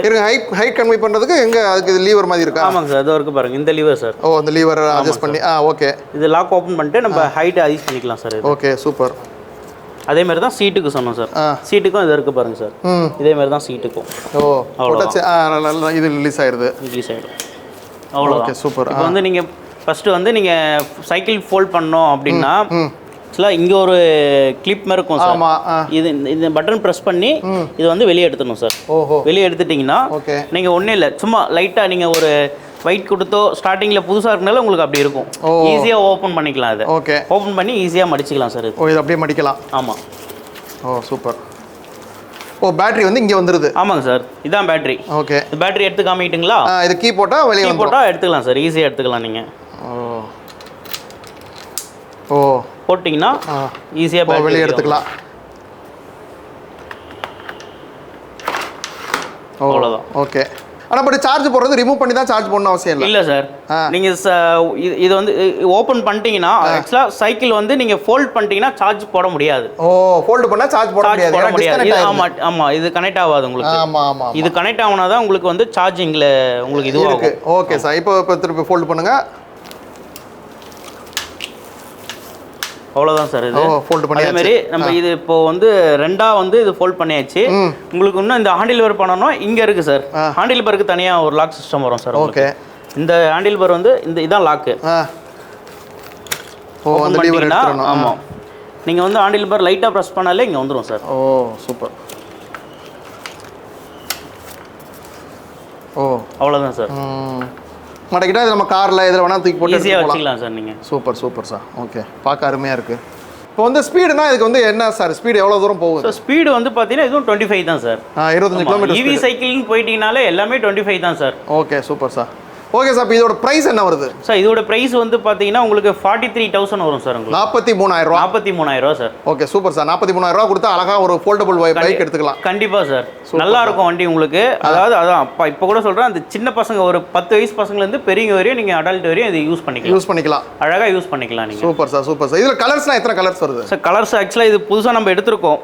ஹைட் கம்மி பண்ணுறதுக்கு எங்கே அதுக்கு இது லீவர் மாதிரி இருக்கா? ஆமாங்க சார். இதோ இருக்குது பாருங்க, இந்த லீவர் சார். ஓ இந்த லீவர் அட்ஜஸ்ட் பண்ணி. ஓகே. இது லாக் ஓப்பன் பண்ணிட்டு நம்ம ஹைட்டை அட்ஜஸ்ட் பண்ணிக்கலாம் சார். Okay super. அதே மாதிரி தான் சீட்டுக்கு சொன்னோம் சார். சீட்டுக்கும் இது இருக்குது பாருங்க சார். இதே மாதிரி தான் சீட்டுக்கும். ஓ அவ்வளோ இது ரிலீஸ் ஆயிடுது. அவ்வளோ. Okay super. இப்போ வந்து நீங்கள் ஃபஸ்ட்டு வந்து நீங்கள் சைக்கிள் ஃபோல்ட் பண்ணோம் அப்படின்னா ஆக்சுவலாக இங்கே ஒரு கிளிப் மாதிரி இருக்கும் சார். இது இந்த பட்டன் ப்ரெஸ் பண்ணி இது வந்து வெளியே எடுத்துடணும் சார். வெளியே எடுத்துட்டிங்கன்னா நீங்கள் ஒன்றும் இல்லை, சும்மா லைட்டாக நீங்கள் ஒரு வெயிட் கொடுத்தோ ஸ்டார்டிங்கில் புதுசாக இருக்கனால உங்களுக்கு அப்படி இருக்கும். ஈஸியாக ஓப்பன் பண்ணிக்கலாம். அதை ஓகே ஓப்பன் பண்ணி ஈஸியாக மடிச்சிக்கலாம் சார். இது அப்படியே மடிக்கலாம். ஆமாம். ஓ சூப்பர். ஓ பேட்டரி வந்து இங்கே வந்துடுது. ஆமாங்க சார். இதான் பேட்டரி. ஓகே. பேட்டரி எடுத்து காமிக்கிட்டுங்களா? இது கீ போட்டால் வெளியே போட்டால் எடுத்துக்கலாம் சார். ஈஸியாக எடுத்துக்கலாம் நீங்கள். ஓ போட்டிங்கன்னா ஈஸியாக வெளியே எடுத்துக்கலாம். அவ்வளோதான். ஓகே. ஆனால் பட் சார்ஜ் போடுறது ரிமூவ் பண்ணி தான் சார்ஜ் பண்ணணும் அவசியம் இல்லை. இல்லை சார், நீங்கள் இது வந்து ஓப்பன் பண்ணிட்டீங்கன்னா ஆக்சுவலாக சைக்கிள் வந்து நீங்கள் ஃபோல்ட் பண்ணிட்டீங்கன்னா சார்ஜ் போட முடியாது. ஓ, ஃபோல்டு பண்ணால் சார்ஜ் போட முடியாது. ஆமாம், இது கனெக்ட் ஆகாது உங்களுக்கு. ஆமாம், இது கனெக்ட் ஆகுனா தான் உங்களுக்கு வந்து சார்ஜிங்கில் உங்களுக்கு இது இருக்கு. ஓகே சார், இப்போ திருப்பி ஃபோல்டு பண்ணுங்க. அவ்வளோதான் சார். இது ஃபோல்ட் பண்ணி அதே மாதிரி நம்ம இது இப்போ வந்து ரெண்டா வந்து இது ஃபோல்ட் பண்ணியாச்சு. உங்களுக்கு இன்னும் இந்த ஹேண்டில் பார் பண்ணணும் இங்கே இருக்கு சார். ஹேண்டில் பாருக்கு தனியாக ஒரு லாக் சிஸ்டம் வரும் சார். ஓகே, இந்த ஹேண்டில் பார் வந்து இதான் லாக்கு. ஓ, அந்த லீவர் எடுத்துறணும். ஆமாம், நீங்கள் வந்து ஹேண்டில் பார் லைட்டாக ப்ரெஸ் பண்ணாலே இங்கே வந்துடும் சார். ஓ, சூப்பர். ஓ, அவ்வளோதான் சார். மாட்டிக்கிட்டா இது நம்ம காரில் இதில் வேணால் தூக்கி போட்டு ஈஸியாக வச்சுக்கலாம் சார் நீங்கள். Super sir. ஓகே, பார்க்க அருமையாக இருக்குது. இப்போ வந்து ஸ்பீடுனா இதுக்கு வந்து என்ன சார், ஸ்பீடு எவ்வளோ தூரம் போகுது? ஸோ ஸ்பீடு வந்து பார்த்தீங்கன்னா இதுவும் 25 தான் சார். 25 கிலோமீட்டர். இவி சைக்கிள்னு போயிட்டீங்கனாலே எல்லாமே 25 தான் sir. Okay, super sir. Okay sir, இப்போ இதோட ப்ரைஸ் என்ன வருது சார்? இதோட ப்ரைஸ் வந்து பார்த்தீங்கன்னா உங்களுக்கு 43,000 வரும் சார். உங்களுக்கு 43,000 ரூபா. 43,000 சார். Okay, super sir. 43,000 ரூபா கொடுத்தா அழகாக ஒரு ஃபோல்டபுள் பைக் எடுத்துக்கலாம். கண்டிப்பாக சார், நல்லா இருக்கும் வண்டி உங்களுக்கு. அதாவது அதான் இப்போ கூட சொல்கிறேன், அந்த சின்ன பசங்க ஒரு 10 வயசு பசங்கலேருந்து பெரியவங்க வரையும் நீங்கள் அடல்ட் வரையும் இது யூஸ் பண்ணிக்கலாம். அழகாக யூஸ் பண்ணிக்கலாம் நீங்கள். Super sir. இதில் கலர்ஸ்லாம் எத்தனை கலர்ஸ் வருது சார்? கலர்ஸ் ஆக்சுவலாக இது புதுசாக நம்ம எடுத்திருக்கோம்.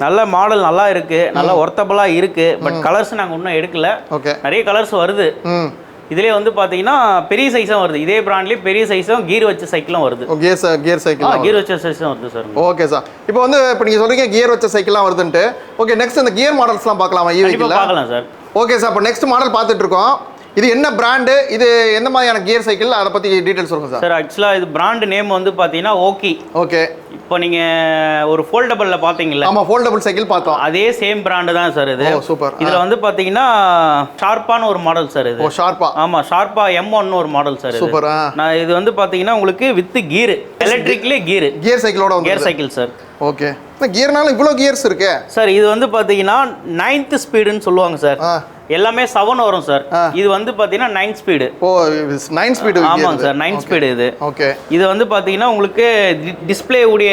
நல்ல மாடல் நல்லா இருக்குது, நல்லா ஒர்த்தபுளாக இருக்குது. பட் கலர்ஸ் நாங்கள் இன்னும் எடுக்கல. ஓகே, நிறைய கலர்ஸ் வருது. இதுலேயே வந்து பார்த்தீங்கன்னா பெரிய சைஸும் வருது. இதே பிராண்ட்லேயே பெரிய சைஸும் கீர் வச்ச சைக்கிளும் வருது. கியர் சைக்கிள் கீர் வச்ச சைஸும் வருது சார். ஓகே சார், இப்போ வந்து இப்போ நீங்கள் சொல்கிறீங்க கியர் வச்ச சைக்கிள்லாம் வருதுன்ட்டு. ஓகே, நெக்ஸ்ட் அந்த கியர் மாடல்ஸ்லாம் பார்க்கலாமா? பார்க்கலாம் சார். ஓகே சார், இப்போ நெக்ஸ்ட் மாடல் பார்த்துட்டு இருக்கோம். இது என்ன பிராண்டு, இது எந்த மாதிரியான கியர் சைக்கிள், அதை பற்றி டீட்டெயில்ஸ் சொல்லுங்கள் சார். சார் ஆக்சுவலாக இது பிராண்டு நேம் வந்து பார்த்தீங்கன்னா ஓகி. ஓகே, இப்போ நீங்கள் ஒரு ஃபோல்டபுளில் பார்த்தீங்களா? ஆமாம், ஃபோல்டபுள் சைக்கிள் பார்த்தோம். அதே சேம் பிராண்டு தான் சார் இது. சூப்பர். இதில் வந்து பார்த்தீங்கன்னா ஷார்ப்பான ஒரு மாடல் சார் இது. ஷார்ப்பா? ஆமாம், ஷார்ப்பா M1 ஒரு மாடல் சார். சூப்பர். நான் இது வந்து பார்த்தீங்கன்னா உங்களுக்கு வித் கீர், எலக்ட்ரிக்லேயே கியர் சைக்கிளோட கியர் சைக்கிள் சார். ஓகே, கியர்னால இவ்வளோ கியர்ஸ் இருக்கு சார். இது வந்து பார்த்தீங்கன்னா 9th ஸ்பீடுன்னு சொல்லுவாங்க சார். எல்லாமே 7 வரும் சார். இது வந்து பார்த்தீங்கன்னா 9 ஸ்பீடு. ஓ, 9 ஸ்பீடு. ஆமாங்க சார், 9 ஸ்பீடு இது. ஓகே, இது வந்து பார்த்தீங்கன்னா உங்களுக்கு டிஸ்பிளே உடைய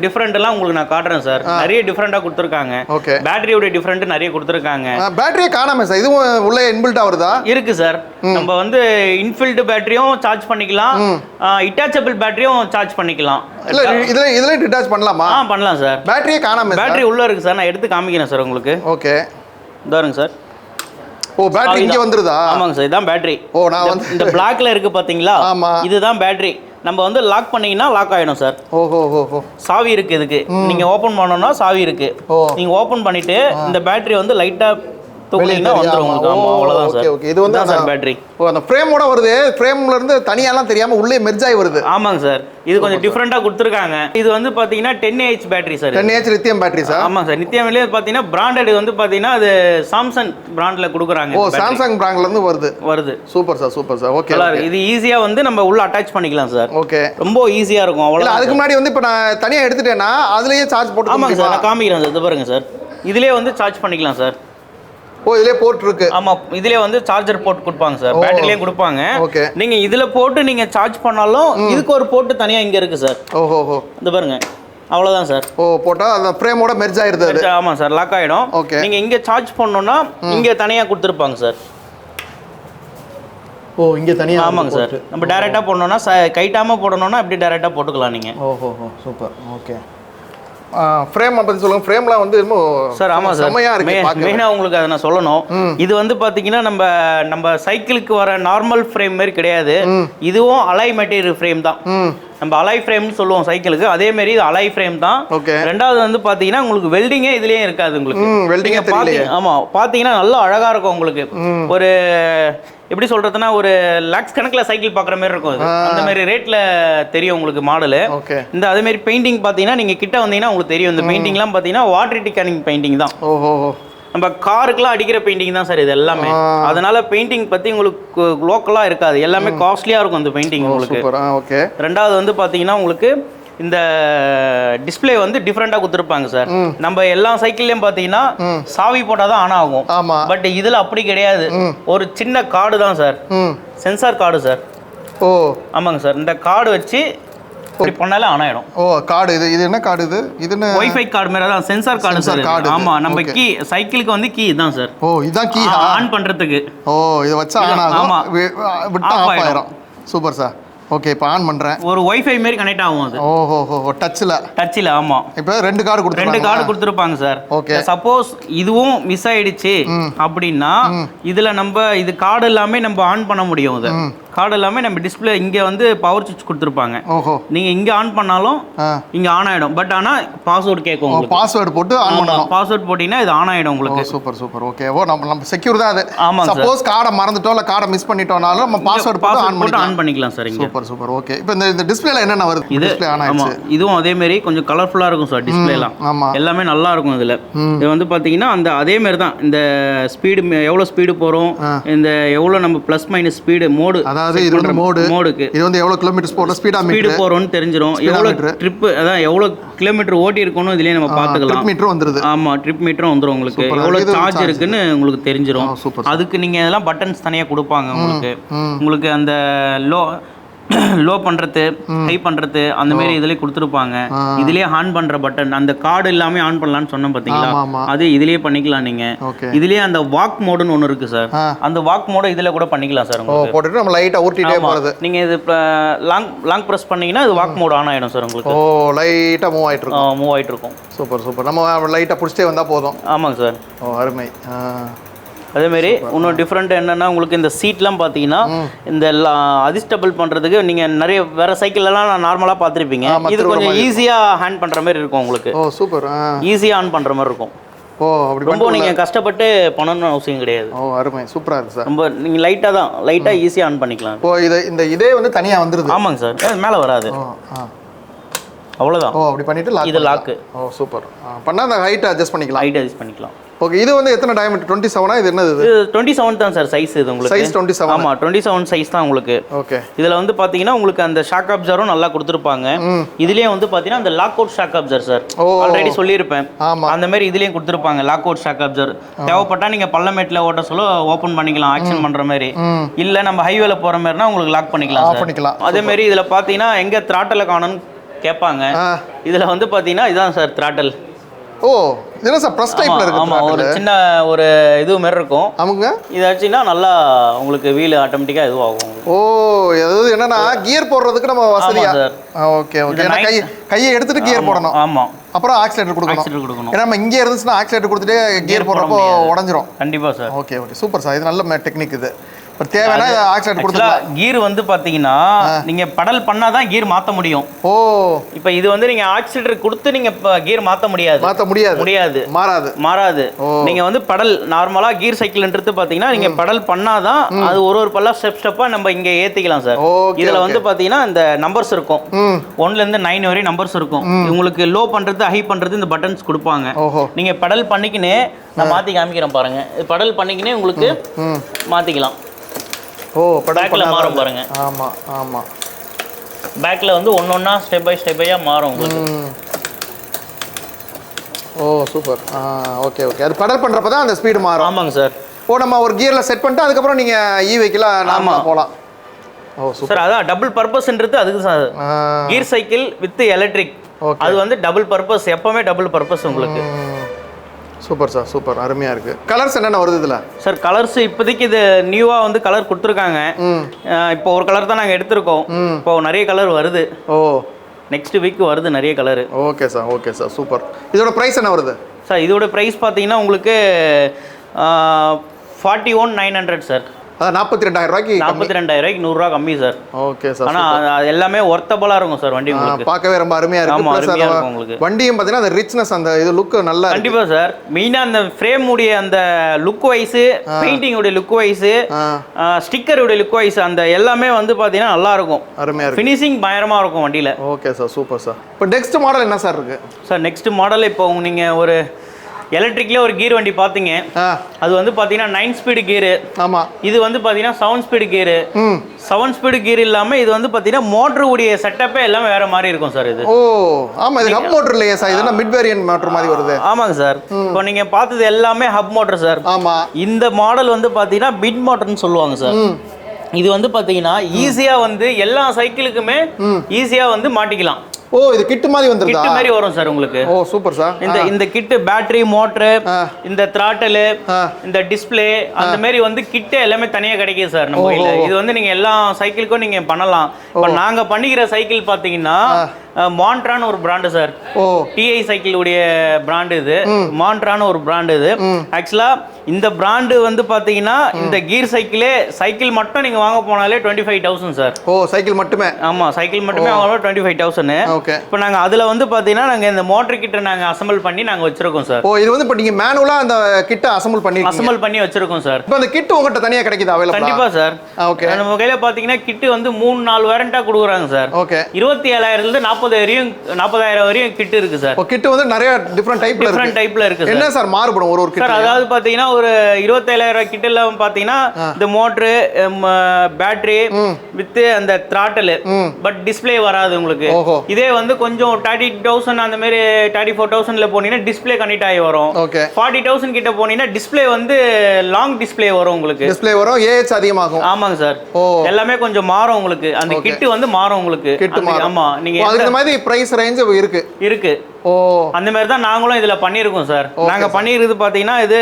டிஃப்ரெண்ட் எல்லாம் உங்களுக்கு நான் காட்டுறேன் சார். நிறைய டிஃப்ரெண்டாக கொடுத்துருக்காங்க. ஓகே, பேட்டரியோட டிஃப்ரெண்ட் நிறைய கொடுத்துருக்காங்க. பேட்டரியே காணாம சார், இதுவும் உள்ள இன்பில்ட்டா வருதா? இருக்கு சார். நம்ம வந்து இன்பில்ட் பேட்டரியும் சார்ஜ் பண்ணிக்கலாம், இட்டாச்சபிள் பேட்டரியும் சார்ஜ் பண்ணிக்கலாம். இல்ல இதுல டிட்டாச் பண்ணலாமா? பண்ணலாம் சார். பேட்டரியே காணாம. பேட்டரி உள்ள இருக்கு சார், நான் எடுத்து காமிக்கிறேன் சார் உங்களுக்கு. ஓகே, இதாருங்க சார். ஓ, பேட்டரி இங்க வந்துருதா? ஆமாங்க சார், இதான் பேட்டரி. ஓ, நான் வந்து இந்த பிளாக்ல இருக்கு பாத்தீங்களா? ஆமா, இதுதான் பேட்டரி. நம்ம வந்து லாக் பண்ணீங்கன்னா லாக் ஆயிடும் சார். ஓஹோ, சாவி இருக்கு இதுக்கு. நீங்க ஓபன் பண்ணனும்னா சாவி இருக்கு. நீங்க ஓபன் பண்ணிட்டு இந்த பேட்டரி வந்து லைட்டா தூக்குனீங்கன்னா வந்துரும் உங்களுக்கு. ஆமா, அவ்வளவுதான் சார். ஓகே, இது வந்து சார் பேட்டரி. ஓ, அந்த ஃப்ரேமோட வருது. ஃப்ரேம்ல இருந்து தனியாலாம் தெரியாம உள்ளே மெர்ஜ் ஆயி வருது. ஆமாங்க சார், இது கொஞ்சம் டிஃபரெண்டா கொடுத்துருக்காங்க. இது வந்து பாத்தீங்கன்னா 10Ah battery sir. 10Ah lithium battery sir. ஆமாங்க சார், லித்தியம்லயே பாத்தீங்கன்னா பிராண்டட் வந்து பாத்தீங்கன்னா அது சாம்சங் பிராண்ட்ல கொடுக்குறாங்க. ஓ, சாம்சங் பிராண்ட்ல இருந்து வருது. Super sir. ஓகே, இது ஈஸியா வந்து நம்ம உள்ள அட்டாச் பண்ணிக்கலாம் சார். ஓகே, ரொம்ப ஈஸியா இருக்கும். அவ்வளவு. அதுக்கு முன்னாடி வந்து இப்போ நான் தனியா எடுத்துட்டேன்னா அதுலயே சார்ஜ் போட்டு. ஆமாங்க சார், நான் காமிக்கிறேன் சார். இது பாருங்க சார், இதுலயே வந்து சார்ஜ் பண்ணிக்கலாம் சார். ஓ, இதுலயே போர்ட் இருக்கு. ஆமா, இதுலயே வந்து சார்ஜர் போர்ட் கொடுப்பாங்க சார். பேட்டரிலயே கொடுப்பாங்க. ஓகே, நீங்க இதுல போட்டு நீங்க சார்ஜ் பண்ணாலும் இதுக்கு ஒரு போர்ட் தனியா இங்க இருக்கு சார். ஓஹோ, இது பாருங்க, அவ்வளவுதான் சார். ஓ, போட்டா அந்த ஃப்ரேமோட மெர்ஜ் ஆயிருது. ஆமா சார், லாக் ஆயிடும். ஓகே, நீங்க இங்க சார்ஜ் பண்ணனும்னா இங்க தனியா கொடுத்திருப்பாங்க சார். ஓ, இங்க தனியா. ஆமாங்க சார், நம்ம டைரக்டா போடணும்னா கைட்டாம போடணும்னா இப்படி டைரக்டா போட்டுக்கலாம் நீங்க. ஓஹோ, சூப்பர். ஓகே, ஃப்ரேம் பற்றி சொல்லுங்கள். ஃப்ரேம்லாம் வந்து சார். ஆமாம் சார், செம்மையாக இருக்குது. மெயினாக உங்களுக்கு அதை நான் சொல்லணும். இது வந்து பார்த்தீங்கன்னா நம்ம சைக்கிளுக்கு வர நார்மல் ஃப்ரேம் மாதிரி கிடையாது. இதுவும் அலாய் மெட்டீரியல் ஃப்ரேம் தான். நம்ம அலாய் ஃப்ரேம்னு சொல்லுவோம் சைக்கிளுக்கு, அதே மாதிரி இது அலாய் ஃப்ரேம் தான். ரெண்டாவது வந்து பார்த்தீங்கன்னா உங்களுக்கு வெல்டிங்கே இதுலேயே இருக்காது உங்களுக்கு. வெல்டிங்கே தெரியல. ஆமாம், பார்த்தீங்கன்னா நல்லா அழகாக இருக்கும் உங்களுக்கு. ஒரு எப்படி சொல்றதுன்னா ஒரு லாக்ஸ் கணக்கில் சைக்கிள் பார்க்குற மாதிரி இருக்கும். அது அந்த மாதிரி ரேட்டில் தெரியும் உங்களுக்கு மாடலு. இந்த அதே மாதிரி பெயிண்டிங் பார்த்தீங்கன்னா நீங்கள் கிட்ட வந்தீங்கன்னா உங்களுக்கு தெரியும். இந்த பெயிண்டிங்லாம் பார்த்தீங்கன்னா வாட்டர் டிக்கானிங் பெயிண்டிங் தான். நம்ம காருக்குலாம் அடிக்கிற பெயிண்டிங் தான் சார் இது எல்லாமே. அதனால பெயிண்டிங் பற்றி உங்களுக்கு லோக்கலாக இருக்காது, எல்லாமே காஸ்ட்லியாக இருக்கும் இந்த பெயிண்டிங் உங்களுக்கு. ரெண்டாவது வந்து பார்த்தீங்கன்னா உங்களுக்கு இந்த டிஸ்பிளே வந்து டிஃப்ரெண்டாக கொடுத்துருப்பாங்க சார். நம்ம எல்லா சைக்கிள்லையும் பார்த்தீங்கன்னா சாவி போட்டால் தான் ஆன் ஆகும். பட் இதில் அப்படி கிடையாது. ஒரு சின்ன கார்டு தான் சார், சென்சார் கார்டு சார். ஓ, ஆமாங்க சார். இந்த கார்டு வச்சு இப்படி பண்ணாலே ஆன் ஆயிடும். ஓ கார்டு இது என்ன கார்டு இது என்ன வைஃபை கார்டு மாதிரி தான், சென்சார் கார்டு சார். ஆமா, நம்ம கீ சைக்கிளுக்கு வந்து கீ தான் சார். ஓ இதான் கீ ஆன் பண்றதுக்கு. ஓ இத வச்சா ஆன் ஆகும். ஆமா, விட்டா ஆஃப் ஆயிடும். Super sir. ஓகே இப்போ ஆன் பண்றேன். ஒரு வைஃபை மாதிரி கனெக்ட் ஆகும் அது. ஓஹோ டச்ல. ஆமா. இப்போ ரெண்டு கார்டு கொடுத்துருப்பாங்க சார். ஓகே. சப்போஸ் இதுவும் மிஸ் ஆயிடுச்சு அப்படின்னா இதுல நம்ம இது கார்டு எல்லாமே நம்ம ஆன் பண்ண முடியும். அது கார்டு எல்லாமே நம்ம டிஸ்பிளே இங்க வந்து பவர் சுவிட்ச் கொடுத்துருப்பாங்க. ஓஹோ. நீங்க இங்க ஆன் பண்ணாலும் இங்க ஆன் ஆயிடும். பட் ஆனா பாஸ்வேர்ட் கேட்கும் உங்களுக்கு. பாஸ்வேர்ட் போட்டு ஆன் பண்ணணும். பாஸ்வேர்ட் போட்டீங்கன்னா இது ஆன் ஆயிடும் உங்களுக்கு. சூப்பர். ஓகே. ஓ நம்ம செக்யூர் தான் அது. ஆமா சார். சப்போஸ் கார்டை மறந்துட்டோம் இல்ல கார்டை மிஸ் பண்ணிட்டோம்னாலும் நம்ம பாஸ்வேர்ட் போட்டு ஆன் பண்ணிக்கலாம் சார் இங்க. சூப்பர். ஓகே. இப்போ இந்த டிஸ்ப்ளேல என்னென்ன வருது? டிஸ்ப்ளே ஆன் ஆயிடுச்சு. இதுவும் அதே மாதிரி கொஞ்சம் கலர்ஃபுல்லா இருக்கும் சார் டிஸ்ப்ளேலாம். ஆமா. எல்லாமே நல்லா இருக்கும் இதுல. இது வந்து பாத்தீங்கன்னா அந்த அதே மாதிரி தான் இந்த ஸ்பீடு எவ்வளவு ஸ்பீடு போறோம், இந்த எவ்வளவு நம்ம பிளஸ் மைனஸ் ஸ்பீடு மோடு, அதாவது இது வந்து மோடுக்கு இது வந்து எவ்வளவு கிலோமீட்டர்ஸ் போறோம் ஸ்பீடு போறோம்னு தெரிஞ்சிரும். எவ்வளவு ட்ரிப் அதான் எவ்வளவு கிலோமீட்டர் ஓட்டி இருக்கணும் இதுலயே நம்ம பாத்துக்கலாம். ட்ரிப் மீட்டர் வந்துருது. ஆமா, ட்ரிப் மீட்டரும் வந்துரும் உங்களுக்கு. எவ்வளவு சார்ஜ் இருக்குன்னு உங்களுக்கு தெரிஞ்சிரும். அதுக்கு நீங்க இதெல்லாம் பட்டன்ஸ் தனியா கொடுப்பாங்க உங்களுக்கு அந்த லோ பண்றது, ஹை பண்றது அந்த மாதிரி இதுலயே கொடுத்துருப்பாங்க. இதுலயே ஆன் பண்ற பட்டன், அந்த கார்டு எல்லாமே ஆன் பண்ணலாம்னு சொன்னோம் பாத்தீங்களா, அது இதுலயே பண்ணிக்கலாம் நீங்க. இதுலயே அந்த வாக் மோடுன்னு ஒன்னு இருக்கு சார். அந்த வாக் மோட இதுல கூட பண்ணிக்கலாம் சார். உங்களுக்கு போட்டுட்டு நம்ம லைட்டா ஊர்ட்டிட்டே போறது. நீங்க இது லாங் பிரஸ் பண்ணீங்கன்னா இது வாக் மோட் ஆன் ஆயிடும் சார் உங்களுக்கு. ஓ லைட்டா மூவ் ஆயிட்டு இருக்கும். சூப்பர். நம்ம லைட்டா புடிச்சிட்டே வந்தா போதும். ஆமாங்க சார். ஓ அருமை. அதேமாரி இன்னும் டிஃப்ரெண்ட் என்னன்னா உங்களுக்கு இந்த சீட்லாம் பார்த்தீங்கன்னா இந்த அட்ஜஸ்டபிள் பண்ணுறதுக்கு நீங்கள் நிறைய வேற சைக்கிள்லாம் நார்மலாக பார்த்துருப்பீங்க. இது கொஞ்சம் ஈஸியாக ஹேண்ட் பண்ணுற மாதிரி இருக்கும் உங்களுக்கு. ஓ சூப்பர். ஈஸியாக ஆன் பண்ணுற மாதிரி இருக்கும். ஓ அப்படி ரொம்ப நீங்கள் கஷ்டப்பட்டு பண்ணணும்னு அவசியம் கிடையாது. ஓ அருமை, சூப்பராக இருக்குது சார். ரொம்ப நீங்கள் லைட்டாக ஈஸியாக ஆன் பண்ணிக்கலாம். ஓ இதே வந்து தனியாக வந்துருது. ஆமாங்க சார், மேலே வராது. அவ்வளோதான். ஓ அப்படி பண்ணிட்டு இது லாக்கு. ஓ சூப்பர். பண்ணால் அந்த ஹைட் அட்ஜஸ்ட் பண்ணிக்கலாம். ஓகே. இது வந்து எத்தனை டயமீட்டர்? 27 இது என்னது? இது 27 தான் சார் சைஸ். இது உங்களுக்கு சைஸ் 27. ஆமா 27 சைஸ் தான் உங்களுக்கு. ஓகே. இதுல வந்து பாத்தீங்கன்னா உங்களுக்கு அந்த ஷாக் அப்சர்வரும் நல்லா கொடுத்திருப்பாங்க. இதுலயே வந்து பாத்தீங்கன்னா அந்த lock out shock absorber sir already சொல்லியிருப்பேன். அந்த மாதிரி இதுலயும் கொடுத்திருப்பாங்க லாக் அவுட் ஷாக் அப்சர். தேவைப்பட்டா நீங்க பள்ளமேட்ல ஓட்ட சொல்ல ஓபன் பண்ணிக்கலாம், ஆக்ஷன் பண்ற மாதிரி. இல்ல நம்ம ஹைவேல போற மாதிரினா உங்களுக்கு லாக் பண்ணிக்கலாம். அதே மாதிரி இதுல பாத்தீங்கன்னா எங்க த்ராட்டல காணணும்னு கேட்பாங்க. இதுல வந்து பாத்தீங்கன்னா இதான் சார் த்ராட்டல். ஓ இதெல்லாம் சார் பிரஸ் டைப்ல இருக்கு. ஆமா, ஒரு சின்ன ஒரு இது மாதிரி இருக்கும். ஆமாங்க. இதாச்சுன்னா நல்லா உங்களுக்கு வீல் ஆட்டோமேட்டிக்கா இதுவாகும். ஓ அதாவது என்னன்னா கியர் போடுறதுக்கு நம்ம வசதியா. ஓகே. கையை எடுத்துட்டு கியர் போடணும். ஆமா. அப்புறம் ஆக்சிலேட்டர் கொடுக்கணும். ஏன்னா நம்ம இங்க இருந்துச்சுன்னா ஆக்சிலேட்டர் கொடுத்துட்டே கியர் போடுறப்போ உடைஞ்சிரும். கண்டிப்பா சார். Okay super sir. இது நல்ல டெக்னிக். இது தேவையான ஆக்சிலேட்டர் கொடுத்துக்கலாம். கியர் வந்து பாத்தீங்கன்னா நீங்க படல் பண்ணாதான் கியர் மாத்த முடியும். ஓ இப்போ இது வந்து நீங்க ஆக்சிலேட்டர் கொடுத்து நீங்க கியர் மாத்த முடியாது. மாறாது. நீங்க வந்து படல் நார்மலா கியர் சைக்கிள்ன்றது பாத்தீங்கன்னா நீங்க படல் பண்ணாதான் அது ஒரு பல்லா ஸ்டெப்பா நம்ம இங்க ஏத்திக்கலாம் சார். இதுல வந்து பாத்தீங்கன்னா இந்த நம்பர்ஸ் இருக்கும். 1ல இருந்து 9 வரை நம்பர்ஸ் இருக்கும். உங்களுக்கு லோ பண்றது, ஹை பண்றது இந்த பட்டன்ஸ் கொடுப்பாங்க. நீங்க படல் பண்ணிக்கினே நான் மாத்தி காமிக்கிறேன் பாருங்க. படல் பண்ணிக்கினே உங்களுக்கு மாத்திக்கலாம். ஓ பேக்ல மாறும் பாருங்க. ஆமா பேக்ல வந்து ஒண்ணொண்ணா ஸ்டெப் பை ஸ்டெப்பையா மாறும் உங்களுக்கு. ஓ சூப்பர். ஓகே. அது பெடல் பண்றப்ப தான் அந்த ஸ்பீடு மாறும். ஆமாங்க சார். ஓ நம்ம ஒரு கியர்ல செட் பண்ணிட்டு அதுக்கு அப்புறம் நீங்க வெஹிக்கிளா நாம போலாம். ஓ சூப்பர். சார் அதான் டபுள் பர்பஸ்ன்றது அதுக்கு sir. Gear cycle with electric. அது வந்து டபுள் பர்பஸ், எப்பவுமே டபுள் பர்பஸ் உங்களுக்கு. Super sir, super. அருமையா இருக்கு. கலர்ஸ் என்னென்ன வருது இதுல? சார் கலர்ஸ் இப்போதைக்கு இது நியூவா வந்து கலர் கொடுத்துருக்காங்க. இப்போ ஒரு கலர் தான் நாங்கள் எடுத்திருக்கோம். இப்போ நிறைய கலர் வருது. ஓ நெக்ஸ்ட் வீக் வருது நிறைய கலர். Okay sir, super. இதோட பிரைஸ் என்ன வருது? சார் இதோட பிரைஸ் பார்த்தீங்கன்னா உங்களுக்கு 41,900 சார். அதான் 42,000 ரூபாய்க்கு 42,000 100 கம்மி சார். Okay sir. ஆனா எல்லாமே ஒர்த்தபிளா இருக்கும் சார் வண்டி உங்களுக்கு. பார்க்கவே ரொம்ப அருமையா இருக்கு. ஆமா அருமையா இருக்கும் உங்களுக்கு. வண்டியும் பாத்தீங்கன்னா அந்த ரிச்னஸ், அந்த இது லுக் நல்லா இருக்கு. கண்டிப்பா சார். மெயினா அந்த ஃப்ரேம் உடைய அந்த லுக் வைஸ், பெயிண்டிங் உடைய லுக் வைஸ், ஸ்டிக்கர் உடைய லுக் வைஸ், அந்த எல்லாமே வந்து பாத்தீங்கன்னா நல்லா இருக்கும். அருமையா இருக்கு. ஃபினிஷிங் பயங்கரமா இருக்கும் வண்டியில. Okay sir, super sir. இப்போ நெக்ஸ்ட் மாடல் என்ன சார் இருக்கு? சார் நெக்ஸ்ட் மாடல் இப்போ நீங்க ஒரு எலக்ட்ரிக்ல ஒரு கியர் வண்டி பாத்தீங்க. அது வந்து பாத்தீங்கன்னா 9 ஸ்பீடு கியர். ஆமா. இது வந்து பாத்தீங்கன்னா 7 ஸ்பீடு கியர். 7 ஸ்பீடு கியர் இல்லாம இது வந்து பாத்தீங்கன்னா மோட்டர் உடைய செட்டப்பே எல்லாம் வேற மாதிரி இருக்கும் சார் இது. ஓ ஆமா, இது ஹப் மோட்டர் இல்லையா சார்? இது மிட் வேரியன்ட் மோட்டர் மாதிரி வருது. ஆமாங்க சார். இப்போ நீங்க பார்த்தது எல்லாமே ஹப் மோட்டர் சார். ஆமா. இந்த மாடல் வந்து பாத்தீங்கன்னா மிட் மோட்டர்னு சொல்லுவாங்க சார். இது வந்து பாத்தீங்கன்னா ஈஸியா வந்து எல்லா சைக்கிளுக்குமே ஈஸியா வந்து மாட்டிக்கலாம். ஓ இது கிட் மாதிரி வந்துருதா? கிட் மாதிரி வரும் சார் உங்களுக்கு. ஓ சூப்பர் சார். இந்த கிட் பேட்டரி, மோட்டர், இந்த த்ராட்டல், இந்த டிஸ்ப்ளே அந்த மாதிரி வந்து கிட் எல்லாமே தனியா கிடைக்குது சார் நம்ம கையில. இது வந்து நீங்க எல்லா சைக்கிளுக்கும் நீங்க பண்ணலாம். இப்போ நாங்க பண்ணிக்கிற சைக்கிள் பாத்தீங்கன்னா மான்ட்ரான்னு ஒரு பிராண்டு சார். ஓ டிஐ சைக்கிள் உடைய பிராண்டு இது. மான்ட்ரான்னு ஒரு பிராண்டு இது. ஆக்சுவலா இந்த பிராண்டு வந்து பாத்தீங்கன்னா இந்த கீர் சைக்கிள் மட்டும் நீங்க வாங்க போனாலே 25,000 சார். ஓ சைக்கிள் மட்டுமே? ஆமா சைக்கிள் மட்டுமே வாங்க 25,000. ஓகே. இப்போ நாங்க அதுல வந்து பாத்தீங்கன்னா நாங்க இந்த மோட்டர் கிட்ட நாங்க அசெம்பிள் பண்ணி நாங்க வச்சிருக்கோம் சார். ஓ இது வந்து இப்போ நீங்க மேனுவலா அந்த கிட்ட அசெம்பிள் பண்ணி வச்சிருக்கோம் சார். இப்போ அந்த கிட் உங்ககிட்ட தனியா கிடைக்குதா அவைலபிள்? கண்டிப்பா சார். ஓகே. நம்ம கையில பாத்தீங்கன்னா கிட் வந்து 3-4 வாரண்டா கொடுக்குறாங்க சார். ஓகே. 27,000 இருந்து 40,000 வரையும் கிட் இருக்கு சார். ஓ கிட் வந்து நிறைய டிஃபரண்ட் டைப்ல இருக்கு சார். என்ன சார் மாறுபடும் ஒரு கிட்? சார் அதாவது பாத்தீங்கன்னா ஒரு 27,000 கிட் எல்லாம் பாத்தீங்கன்னா இந்த மோட்டர், பேட்டரி வித் அந்த த்ராட்டல், பட் டிஸ்ப்ளே வராது உங்களுக்கு. இதே வந்து கொஞ்சம் 30,000 அந்த மாதிரி 34,000ல போனீங்கன்னா டிஸ்ப்ளே கனெக்ட் ஆகி வரும். ஓகே. 40,000 கிட்ட போனீங்கன்னா டிஸ்ப்ளே வந்து லாங் டிஸ்ப்ளே வரும் உங்களுக்கு. டிஸ்ப்ளே வரும், ஏஹெச் அதிகமாகும். ஆமாங்க சார். எல்லாமே கொஞ்சம் மாறும் உங்களுக்கு. அந்த கிட் வந்து மாறும் உங்களுக்கு. ஆமா நீங்க அந்த மாதிரி பிரைஸ் ரேஞ்ச் இருக்கு. ஓ அந்த மாதிரி தான் நாங்களும் இதுல பண்ணியிருக்கோம் சார். நாங்க பண்ணிருக்கிறது பாத்தீங்கன்னா இது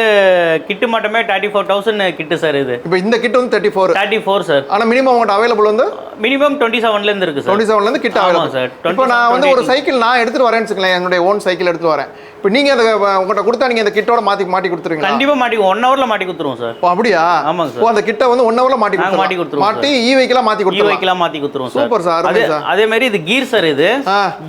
கிட்டு மட்டுமே 34,000 கிட்டு சார். இது இப்போ இந்த கிட் வந்து 34 சார். ஆனா மினிமம் உங்கள்ட்ட அவைலபிள் வந்து மினிமம் 27ல இருந்து இருக்கு சார். 27ல இருந்து கிட் அவைலபிள் சார். இப்போ நான் வந்து ஒரு சைக்கிள் நான் எடுத்துட்டு வரேன்னு வச்சுக்கலாம், என்னுடைய ஓன் சைக்கிள் எடுத்துட்டு வரேன். இப்போ நீங்க அதை உங்கள்ட்ட கொடுத்தா நீங்க அந்த கிட்டோட மாட்டி கொடுத்துருவீங்க? கண்டிப்பா மாட்டி 1 ஹவர்ல மாட்டி கொடுத்துருவோம் சார். ஓ அப்படியா? ஆமாங்க சார். ஓ அந்த கிட்ட வந்து 1 ஹவர்ல மாட்டி கொடுத்துருவோம். மாட்டி ஈவைக்கெல்லாம் மாத்தி கொடுத்துருவோம் சார். Super sir. அதே மாதிரி இது கீர் சார். இது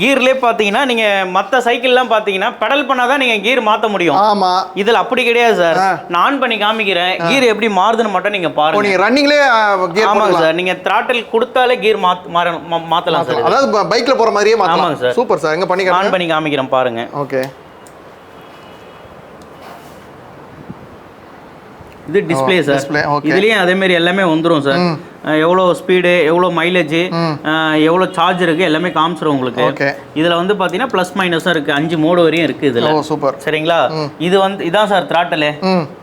கீர்லயே பாத்தீங்கன்னா நீங்க மத்த சைக்கிள்லாம் பாத்தீங்கன்னா பெடல் பண்ணாதான் நீங்க கீர் மாத்த முடியும். ஆமா இதுல அப்படி கிடையாது சார். நான் ஆன் பண்ணி காமிக்கிறேன், கீர் எப்படி மாறுதுன்னு மட்டும் நீங்க பாருங்க. நீங்க ரன்னிங்லயே கீர் ஆமாங்க சார். நீங்க த்ராட்டல் கொடுத்தாலே கீர் மாத்தலாம் சார். அதாவது பைக்ல போற மாதிரியே மாத்தலாம். ஆமாங்க சார். Super sir. எங்க பண்ணி ஆன் பண்ணி காமிக்கிறேன் பாருங்க. ஓகே. இது டிஸ்ப்ளே சார். இதுலயும் அதே மாதிரி எல்லாமே வந்துரும் சார். எவ்வளோ ஸ்பீடு, எவ்வளோ மைலேஜ், எவ்வளோ சார்ஜ் இருக்கு எல்லாமே காமிச்சிரும் உங்களுக்கு. இதுல வந்து பாத்தீங்கன்னா பிளஸ் மைனஸும் இருக்கு. 5 மோடு வரையும் இருக்கு இதுல. சூப்பர். சரிங்களா? இது வந்து இதான் சார் த்ராட்டல்.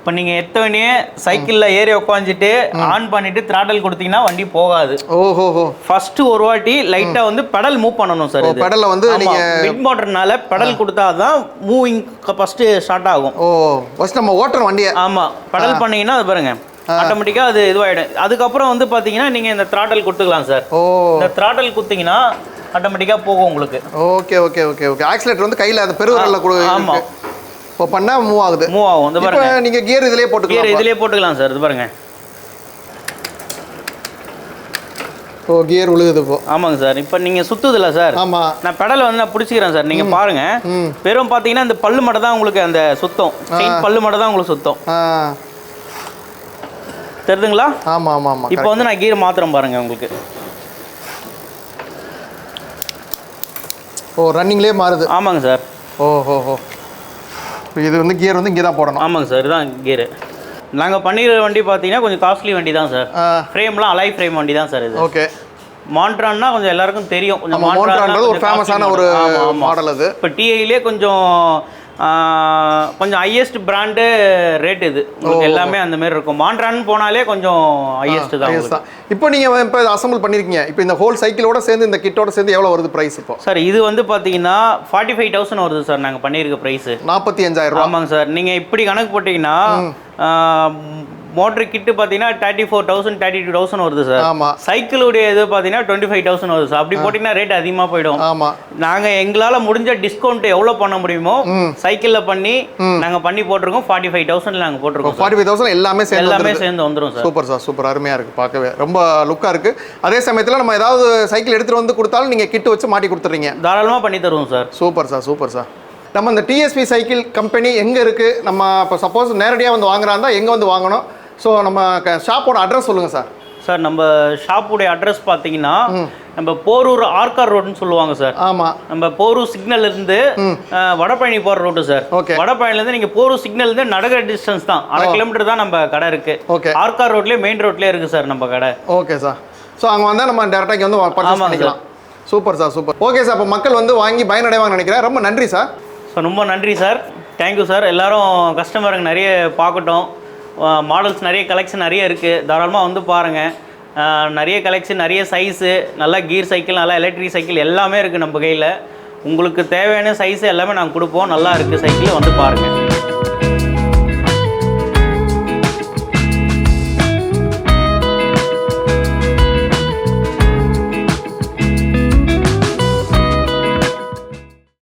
இப்போ நீங்க எத்தவனே சைக்கிள்ல ஏறி உட்காந்துட்டு ஆன் பண்ணிட்டு த்ராட்டல் கொடுத்தீங்கன்னா வண்டி போகாது. ஓஹோ. ஃபர்ஸ்ட் ஒரு வாட்டி லைட்டா வந்து பெடல் மூவ் பண்ணணும் சார். இது பெடல்ல வந்து நீங்க பிட் மோட்டர்னால பெடல் கொடுத்தாதான் மூவிங் ஃபர்ஸ்ட் ஸ்டார்ட் ஆகும். ஓ ஃபர்ஸ்ட் நம்ம ஓட்டர் வண்டியை. ஆமா பெடல் பண்ணீங்கன்னா அது பாருங்க ஆட்டோமேட்டிக்கா அது இதுவாயிடும். அதுக்கப்புறம் வந்து பாத்தீங்கன்னா நீங்க இந்த த்ராட்டல் கொடுத்துக்கலாம் சார். ஓ இந்த த்ராட்டல் கொடுத்தீங்கன்னா ஆட்டோமேட்டிக்கா போகும் உங்களுக்கு. Okay okay okay okay. Accelerator வந்து கையில அந்த பெருவிரல்ல கொடு. ஆமா இப்போ பண்ணா மூவ் ஆகுது. மூவ் ஆகும். இந்த பாருங்க. இப்போ நீங்க கியர் இதிலே போட்டுக்கலாம். கியர் இதிலே போட்டுக்கலாம் சார். இது பாருங்க. ஓ கியர் உழுகுது இப்போ. ஆமாங்க சார். இப்போ நீங்க சுத்துதுல சார். ஆமா. நான் பெடல் வந்து நான் பிடிச்சிக்கிறேன் சார். நீங்க பாருங்க. வெறும் பாத்தீங்கன்னா இந்த பல்லு மட்டும் தான் உங்களுக்கு அந்த சுத்தம். செயின் பல்லு மட்டும் தான் உங்களுக்கு சுத்தம். தெரியுதுங்களா? ஆமா ஆமா ஆமா. இப்போ வந்து நான் கீர் மாத்திரம் பாருங்க உங்களுக்கு. ஓ ரன்னிங்லயே மாறுது. ஆமாங்க சார். ஓஹோ ஹோ. இது வந்து கியர் வந்து இங்கே தான் போடணும். ஆமாங்க சார். இதுதான் கியர். நாங்கள் பண்ணிக்கிற வண்டி பார்த்தீங்கன்னா கொஞ்சம் காஸ்ட்லி வண்டி தான் சார். ஃப்ரேம்லாம் அலாய் ஃப்ரேம் வண்டி தான் சார் இது. ஓகே. மான்ட்ரான்னா கொஞ்சம் எல்லாருக்கும் தெரியும். கொஞ்சம் மான்ட்ரான்றது ஒரு ஃபேமஸான ஒரு மாடல் அது. இப்போ டிஐலே கொஞ்சம் ஹையஸ்ட் பிராண்டு ரேட் இது உங்களுக்கு எல்லாமே அந்த மாதிரி இருக்கும். மான்ட்ரான் போனாலே கொஞ்சம் ஹையஸ்ட் தான். இப்போ நீங்கள் இப்போ அசம்பிள் பண்ணியிருக்கீங்க. இப்போ இந்த ஹோல் சைக்கிளோட சேர்ந்து இந்த கிட்டோட சேர்ந்து எவ்வளோ வருது ப்ரைஸ் இப்போ? சார் இது வந்து பார்த்தீங்கன்னா 45,000 வருது சார். நாங்கள் பண்ணியிருக்க ப்ரைஸ் 45,000. ஆமாங்க சார். நீங்கள் இப்படி கணக்கு போட்டிங்கன்னா மோட்டர் கிட்டு பார்த்தீங்கன்னா 34,000 32,000 வருது சார். ஆமாம். சைக்கிளுடைய இது பார்த்தீங்கன்னா 25,000 வருது சார். அப்படி போட்டிங்கன்னா ரேட் அதிகமாக போயிடும். ஆமாம். நாங்கள் எங்களால் முடிஞ்ச டிஸ்கவுண்ட் எவ்வளோ பண்ண முடியுமோ சைக்கிளில் பண்ணி நாங்கள் பண்ணி போட்டிருக்கோம். 45,000 நாங்கள் போட்டிருக்கோம். 45,000 எல்லாமே சேர்ந்து வந்துடும் சார். Super sir. சூப்பர். அருமையாக இருக்குது பார்க்கவே. ரொம்ப லுக்காக இருக்குது. அதே சமயத்தில் நம்ம ஏதாவது சைக்கிள் எடுத்துகிட்டு வந்து கொடுத்தாலும் நீங்கள் கிட்டு வச்சு மாட்டி கொடுத்துறீங்க. தாராளமாக பண்ணி தருவோம் sir. Super sir. Super sir. நம்ம இந்த டிஎஸ்பி சைக்கிள் கம்பெனி எங்கே இருக்குது? நம்ம இப்போ சப்போஸ் நேரடியாக வந்து வாங்குறாந்தா எங்கே வந்து வாங்கணும்? ஸோ நம்ம ஷாப்போட அட்ரஸ் சொல்லுங்கள் சார். சார் நம்ம ஷாப்புடைய அட்ரஸ் பார்த்தீங்கன்னா நம்ம போரூர் ஆர்கார் ரோடுன்னு சொல்லுவாங்க சார். ஆமாம். நம்ம போரூர் சிக்னல் இருந்து வடபழனி போகிற ரோடு சார். ஓகே. வடபழனிலேருந்து நீங்கள் போரூர் சிக்னல் இருந்து நடக்கிற டிஸ்டன்ஸ் தான். 1/2 கிலோமீட்டர் தான் நம்ம கடை இருக்குது. ஓகே. ஆர்கார் ரோட்லேயே மெயின் ரோட்லேயே இருக்குது சார் நம்ம கடை. Okay sir. ஸோ அங்கே வந்தால் நம்ம டேரெக்டாக இங்கே வந்து பர்ச்சேஸ் பண்ணிக்கலாம். Super sir. Super. Okay sir. அப்போ மக்கள் வந்து வாங்கி பயனடைவாங்கன்னு நினைக்கிறேன். ரொம்ப நன்றி சார். ஸோ ரொம்ப நன்றி சார். Thank you sir. எல்லோரும் கஸ்டமருங்க நிறைய பார்க்கட்டும். மாடல்ஸ் நிறைய கலெக்ஷன் நிறைய இருக்குது. தாராளமாக வந்து பாருங்கள். நிறைய கலெக்ஷன், நிறைய சைஸு, நல்லா கீர் சைக்கிள், நல்லா எலக்ட்ரிக் சைக்கிள் எல்லாமே இருக்குது நம்ம கையில். உங்களுக்கு தேவையான சைஸு எல்லாமே நாங்கள் கொடுப்போம். நல்லா இருக்குது சைக்கிள், வந்து பாருங்கள்.